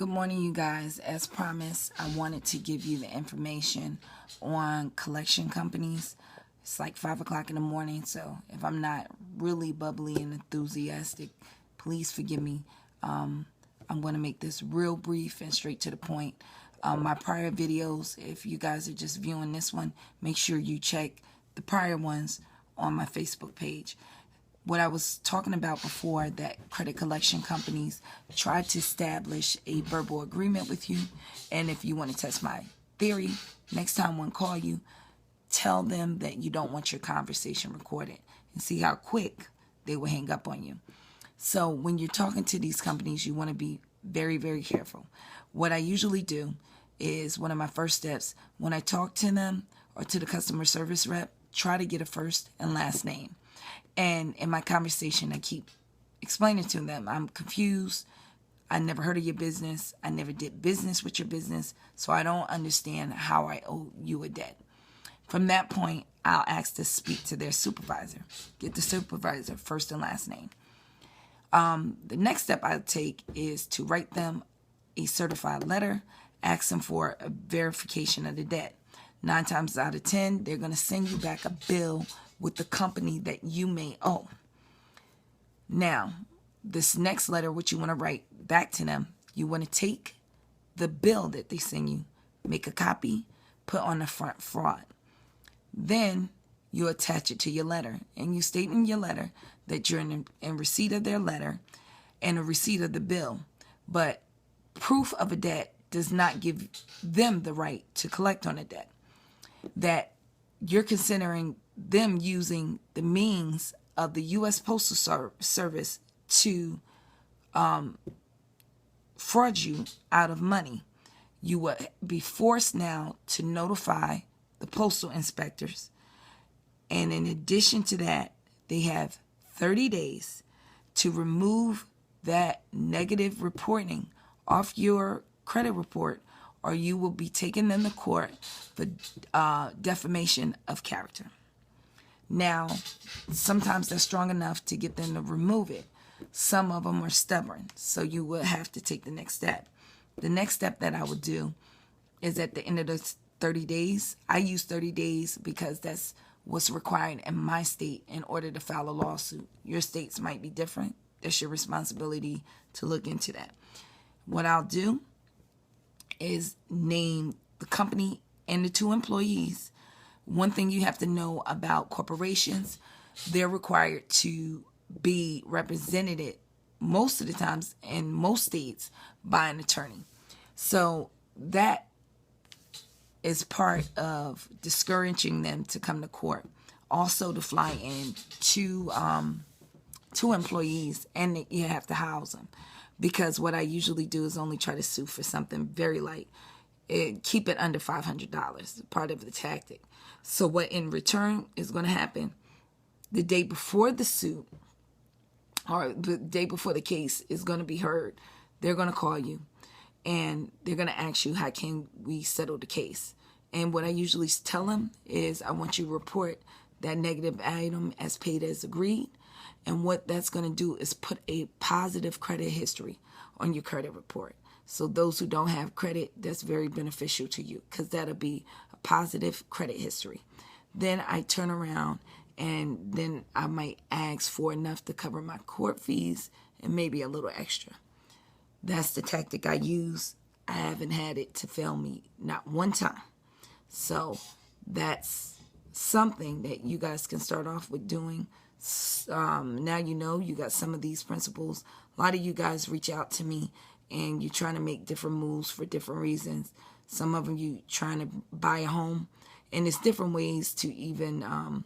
Good morning, you guys. As promised, I wanted to give you the information on collection companies. It's like 5 o'clock in the morning, so if I'm not really bubbly and enthusiastic, please forgive me. I'm going to make this real brief and straight to the point. My prior videos, if you guys are just viewing this one, make sure you check the prior ones on my Facebook page. What I was talking about before, that credit collection companies try to establish a verbal agreement with you, and if you want to test my theory, next time one call you, tell them that you don't want your conversation recorded and see how quick they will hang up on you. So when you're talking to these companies, you want to be very, very careful. What I usually do is, one of my first steps, when I talk to them or to the customer service rep, try to get a first and last name. And in my conversation, I keep explaining to them, I'm confused. I never heard of your business. I never did business with your business, so I don't understand how I owe you a debt. From that point, I'll ask to speak to their supervisor. Get the supervisor first and last name. The next step I take is to write them a certified letter, ask them for a verification of the debt. 9 times out of 10, they're going to send you back a bill with the company that you may owe. Now, this next letter, what you want to write back to them, you want to take the bill that they send you, make a copy, put on the front fraud. Then you attach it to your letter, and you state in your letter that you're in receipt of their letter and a receipt of the bill. But proof of a debt does not give them the right to collect on a debt. That you're considering them using the means of the U.S. Postal Service to fraud you out of money. You will be forced now to notify the postal inspectors. And in addition to that, they have 30 days to remove that negative reporting off your credit report, or you will be taking them to court for defamation of character. Now, sometimes that's strong enough to get them to remove it. Some of them are stubborn, so you will have to take the next step. The next step that I would do is at the end of the 30 days. I use 30 days because that's what's required in my state in order to file a lawsuit. Your states might be different. That's your responsibility to look into that. What I'll do is name the company and the 2 employees. One thing you have to know about corporations, they're required to be represented most of the times in most states by an attorney. So that is part of discouraging them to come to court. Also, to fly in 2 employees, and you have to house them. Because what I usually do is only try to sue for something very light. Keep it under $500, part of the tactic. So what in return is going to happen, the day before the suit, or the day before the case is going to be heard, they're going to call you, and they're going to ask you, how can we settle the case? And what I usually tell them is, I want you to report that negative item as paid as agreed. And what that's going to do is put a positive credit history on your credit report. So those who don't have credit, that's very beneficial to you, because that'll be a positive credit history. Then I turn around, and then I might ask for enough to cover my court fees and maybe a little extra. That's the tactic I use. I haven't had it to fail me not one time. So that's something that you guys can start off with doing. Now you know you got some of these principles. A lot of you guys reach out to me and you're trying to make different moves for different reasons. Some of them you trying to buy a home, and it's different ways to even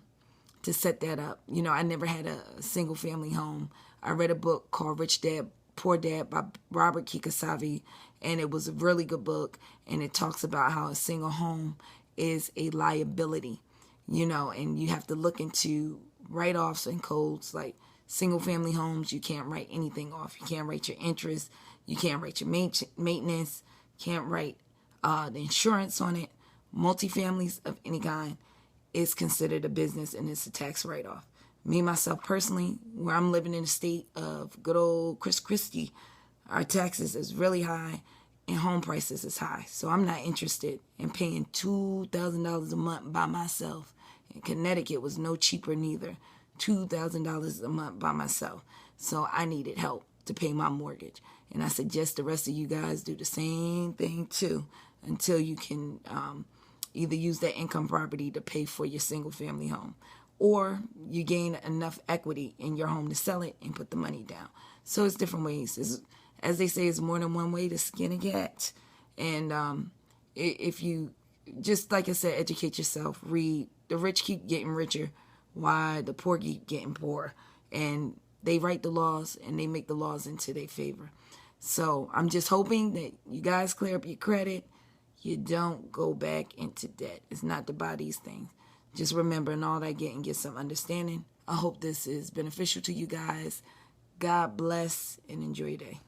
to set that up. You know, I never had a single family home. I read a book called Rich Dad, Poor Dad by Robert Kiyosaki, and it was a really good book, and it talks about how a single home is a liability, you know, and you have to look into write-offs and codes. Like single family homes, you can't write anything off. You can't write your interest. You can't write your maintenance. Can't write the insurance on it. Multifamilies of any kind is considered a business, and it's a tax write-off. Me, myself, personally, where I'm living in the state of good old Chris Christie, our taxes is really high, and home prices is high. So I'm not interested in paying $2,000 a month by myself. In Connecticut was no cheaper neither. $2,000 a month by myself. So I needed help to pay my mortgage. And I suggest the rest of you guys do the same thing too, until you can either use that income property to pay for your single family home, or you gain enough equity in your home to sell it and put the money down. So it's different ways. As they say, it's more than one way to skin a cat. And if you, just like I said, educate yourself, read. The rich keep getting richer, while the poor keep getting poorer. And they write the laws and they make the laws into their favor. So I'm just hoping that you guys clear up your credit. You don't go back into debt. It's not to buy these things. Just remember, in all that getting, get some understanding. I hope this is beneficial to you guys. God bless and enjoy your day.